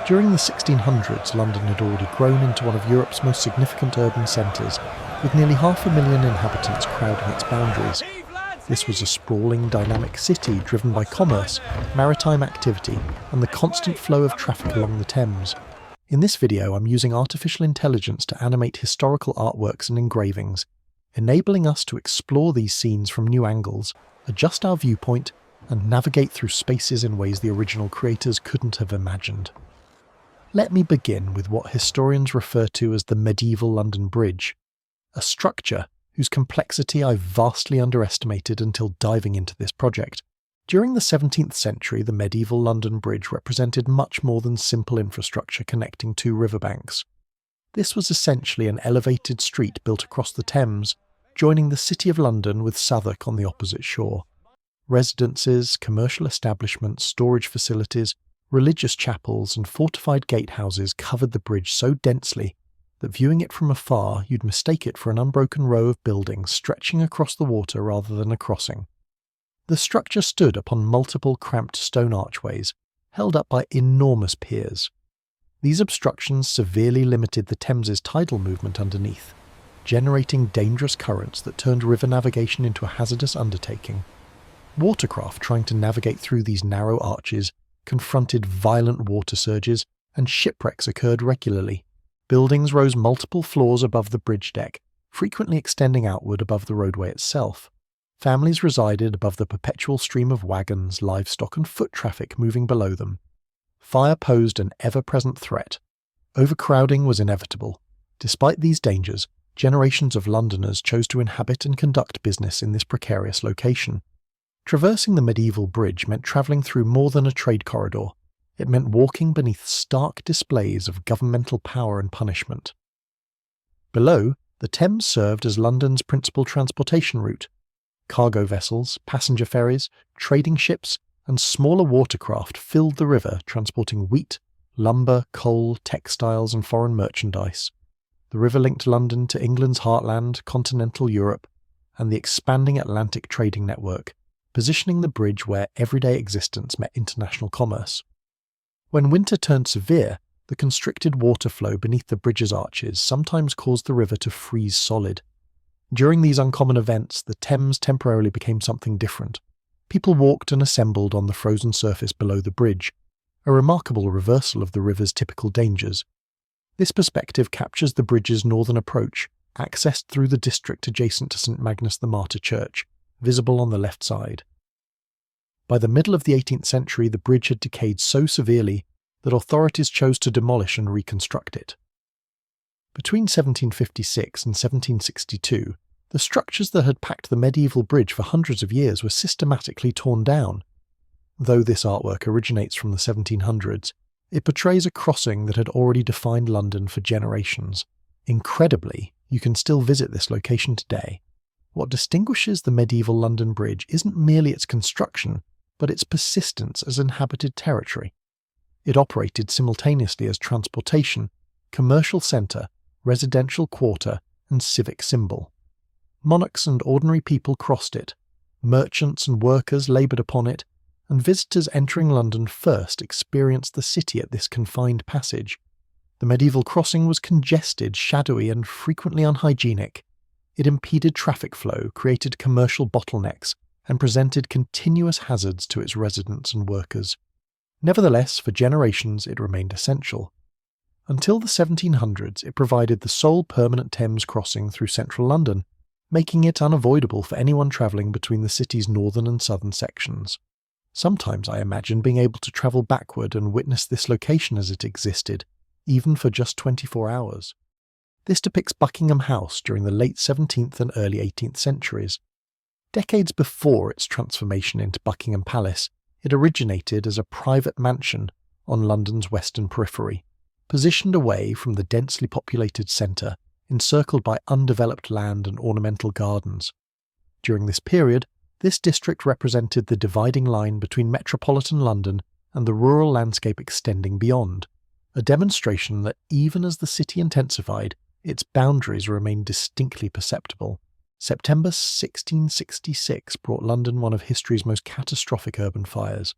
During the 1600s, London had already grown into one of Europe's most significant urban centres, with nearly 500,000 inhabitants crowding its boundaries. This was a sprawling, dynamic city driven by commerce, maritime activity, and the constant flow of traffic along the Thames. In this video, I'm using artificial intelligence to animate historical artworks and engravings, enabling us to explore these scenes from new angles, adjust our viewpoint, and navigate through spaces in ways the original creators couldn't have imagined. Let me begin with what historians refer to as the medieval London Bridge, a structure whose complexity I vastly underestimated until diving into this project. During the 17th century, the medieval London Bridge represented much more than simple infrastructure connecting two riverbanks. This was essentially an elevated street built across the Thames, joining the City of London with Southwark on the opposite shore. Residences, commercial establishments, storage facilities, religious chapels, and fortified gatehouses covered the bridge so densely that viewing it from afar you'd mistake it for an unbroken row of buildings stretching across the water rather than a crossing. The structure stood upon multiple cramped stone archways, held up by enormous piers. These obstructions severely limited the Thames's tidal movement underneath, generating dangerous currents that turned river navigation into a hazardous undertaking. Watercraft trying to navigate through these narrow arches confronted violent water surges, and shipwrecks occurred regularly. Buildings rose multiple floors above the bridge deck, frequently extending outward above the roadway itself. Families resided above the perpetual stream of wagons, livestock, and foot traffic moving below them. Fire posed an ever-present threat. Overcrowding was inevitable. Despite these dangers, generations of Londoners chose to inhabit and conduct business in this precarious location. Traversing the medieval bridge meant travelling through more than a trade corridor. It meant walking beneath stark displays of governmental power and punishment. Below, the Thames served as London's principal transportation route. Cargo vessels, passenger ferries, trading ships, and smaller watercraft filled the river, transporting wheat, lumber, coal, textiles, and foreign merchandise. The river linked London to England's heartland, continental Europe, and the expanding Atlantic trading network, positioning the bridge where everyday existence met international commerce. When winter turned severe, the constricted water flow beneath the bridge's arches sometimes caused the river to freeze solid. During these uncommon events, the Thames temporarily became something different. People walked and assembled on the frozen surface below the bridge, a remarkable reversal of the river's typical dangers. This perspective captures the bridge's northern approach, accessed through the district adjacent to St Magnus the Martyr Church, visible on the left side. By the middle of the 18th century, the bridge had decayed so severely that authorities chose to demolish and reconstruct it. Between 1756 and 1762, the structures that had packed the medieval bridge for hundreds of years were systematically torn down. Though this artwork originates from the 1700s, it portrays a crossing that had already defined London for generations. Incredibly, you can still visit this location today. What distinguishes the medieval London Bridge isn't merely its construction, but its persistence as inhabited territory. It operated simultaneously as transportation, commercial centre, residential quarter, and civic symbol. Monarchs and ordinary people crossed it, merchants and workers laboured upon it, and visitors entering London first experienced the city at this confined passage. The medieval crossing was congested, shadowy, and frequently unhygienic. It impeded traffic flow, created commercial bottlenecks, and presented continuous hazards to its residents and workers. Nevertheless, for generations it remained essential. Until the 1700s, it provided the sole permanent Thames crossing through central London, making it unavoidable for anyone travelling between the city's northern and southern sections. Sometimes I imagine being able to travel backward and witness this location as it existed, even for just 24 hours. This depicts Buckingham House during the late 17th and early 18th centuries. Decades before its transformation into Buckingham Palace, it originated as a private mansion on London's western periphery, positioned away from the densely populated centre, encircled by undeveloped land and ornamental gardens. During this period, this district represented the dividing line between metropolitan London and the rural landscape extending beyond, a demonstration that even as the city intensified, its boundaries remained distinctly perceptible. September 1666 brought London one of history's most catastrophic urban fires.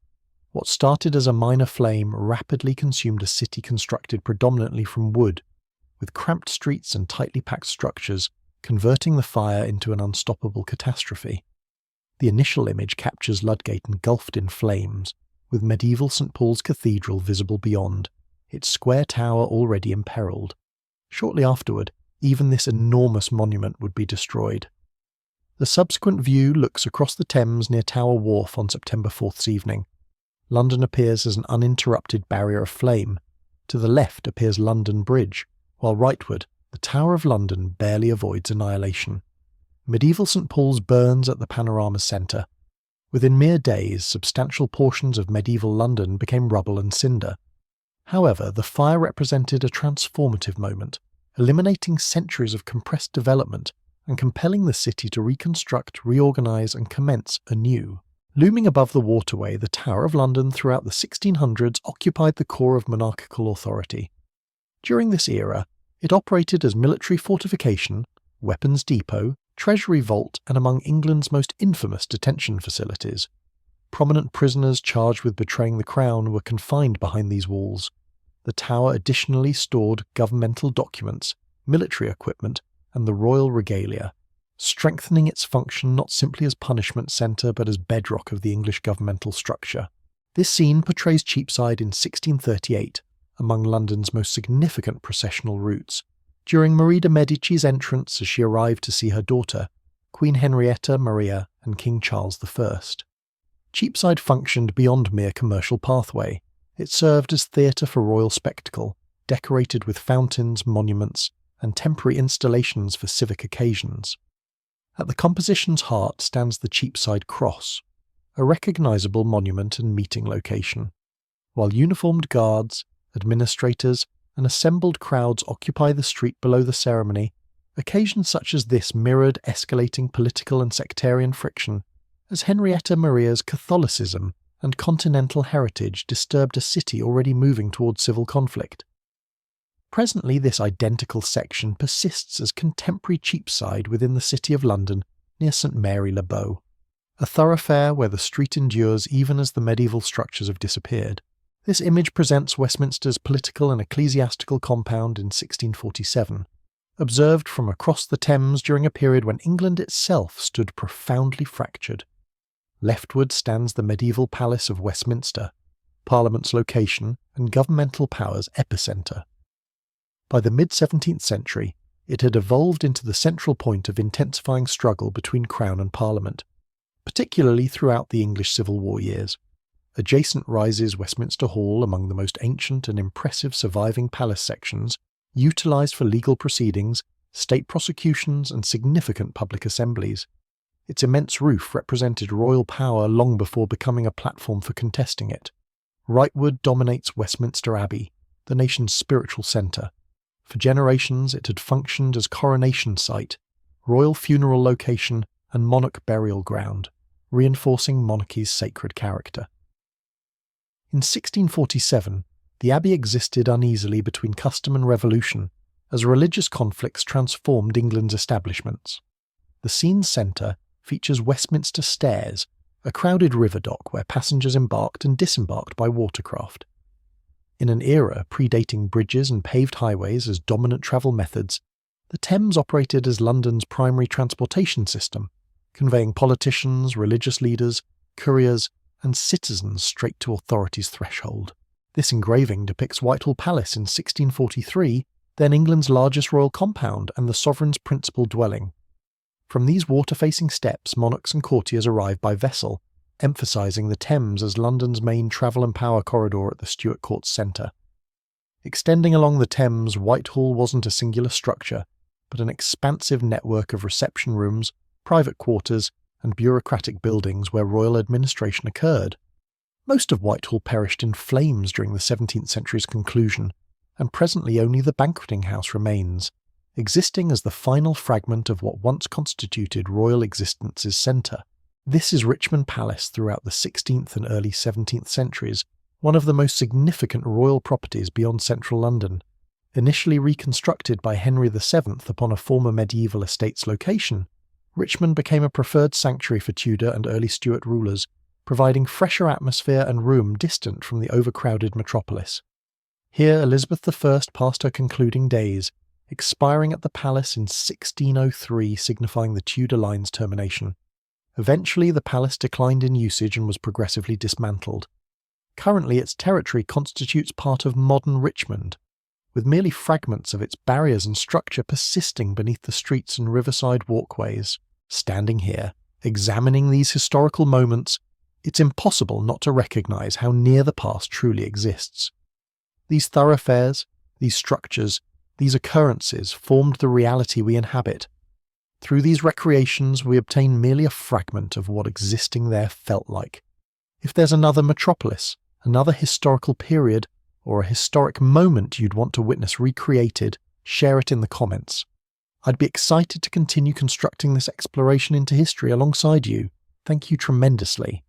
What started as a minor flame rapidly consumed a city constructed predominantly from wood, with cramped streets and tightly packed structures, converting the fire into an unstoppable catastrophe. The initial image captures Ludgate engulfed in flames, with medieval St Paul's Cathedral visible beyond, its square tower already imperilled. Shortly afterward, even this enormous monument would be destroyed. The subsequent view looks across the Thames near Tower Wharf on September 4th's evening. London appears as an uninterrupted barrier of flame. To the left appears London Bridge, while rightward, the Tower of London barely avoids annihilation. Medieval St Paul's burns at the panorama's centre. Within mere days, substantial portions of medieval London became rubble and cinder. However, the fire represented a transformative moment, eliminating centuries of compressed development and compelling the city to reconstruct, reorganise and commence anew. Looming above the waterway, the Tower of London throughout the 1600s occupied the core of monarchical authority. During this era, it operated as military fortification, weapons depot, treasury vault and among England's most infamous detention facilities. Prominent prisoners charged with betraying the crown were confined behind these walls. The tower additionally stored governmental documents, military equipment and the royal regalia, strengthening its function not simply as punishment centre but as bedrock of the English governmental structure. This scene portrays Cheapside in 1638, among London's most significant processional routes, during Marie de Medici's entrance as she arrived to see her daughter, Queen Henrietta Maria and King Charles I. Cheapside functioned beyond mere commercial pathway. It served as theatre for royal spectacle, decorated with fountains, monuments, and temporary installations for civic occasions. At the composition's heart stands the Cheapside Cross, a recognisable monument and meeting location. While uniformed guards, administrators, and assembled crowds occupy the street below the ceremony, occasions such as this mirrored escalating political and sectarian friction as Henrietta Maria's Catholicism and continental heritage disturbed a city already moving towards civil conflict. Presently this identical section persists as contemporary Cheapside within the City of London near St Mary-le-Bow, a thoroughfare where the street endures even as the medieval structures have disappeared. This image presents Westminster's political and ecclesiastical compound in 1647, observed from across the Thames during a period when England itself stood profoundly fractured. Leftward stands the medieval Palace of Westminster, Parliament's location and governmental power's epicentre. By the mid-17th century, it had evolved into the central point of intensifying struggle between Crown and Parliament, particularly throughout the English Civil War years. Adjacent rises Westminster Hall among the most ancient and impressive surviving palace sections, utilised for legal proceedings, state prosecutions and significant public assemblies. Its immense roof represented royal power long before becoming a platform for contesting it. Rightward dominates Westminster Abbey, the nation's spiritual centre. For generations it had functioned as coronation site, royal funeral location and monarch burial ground, reinforcing monarchy's sacred character. In 1647, the abbey existed uneasily between custom and revolution, as religious conflicts transformed England's establishments. The scene's centre features Westminster Stairs, a crowded river dock where passengers embarked and disembarked by watercraft. In an era predating bridges and paved highways as dominant travel methods, the Thames operated as London's primary transportation system, conveying politicians, religious leaders, couriers, and citizens straight to authority's threshold. This engraving depicts Whitehall Palace in 1643, then England's largest royal compound and the sovereign's principal dwelling. From these water-facing steps, monarchs and courtiers arrived by vessel, emphasising the Thames as London's main travel and power corridor at the Stuart Court's centre. Extending along the Thames, Whitehall wasn't a singular structure, but an expansive network of reception rooms, private quarters, and bureaucratic buildings where royal administration occurred. Most of Whitehall perished in flames during the 17th century's conclusion, and presently only the banqueting house remains, existing as the final fragment of what once constituted royal existence's centre. This is Richmond Palace throughout the 16th and early 17th centuries, one of the most significant royal properties beyond central London. Initially reconstructed by Henry VII upon a former medieval estate's location, Richmond became a preferred sanctuary for Tudor and early Stuart rulers, providing fresher atmosphere and room distant from the overcrowded metropolis. Here Elizabeth I passed her concluding days, expiring at the palace in 1603, signifying the Tudor line's termination. Eventually, the palace declined in usage and was progressively dismantled. Currently, its territory constitutes part of modern Richmond, with merely fragments of its barriers and structure persisting beneath the streets and riverside walkways. Standing here, examining these historical moments, it's impossible not to recognise how near the past truly exists. These thoroughfares, these structures, these occurrences formed the reality we inhabit. Through these recreations, we obtain merely a fragment of what existing there felt like. If there's another metropolis, another historical period, or a historic moment you'd want to witness recreated, share it in the comments. I'd be excited to continue constructing this exploration into history alongside you. Thank you tremendously.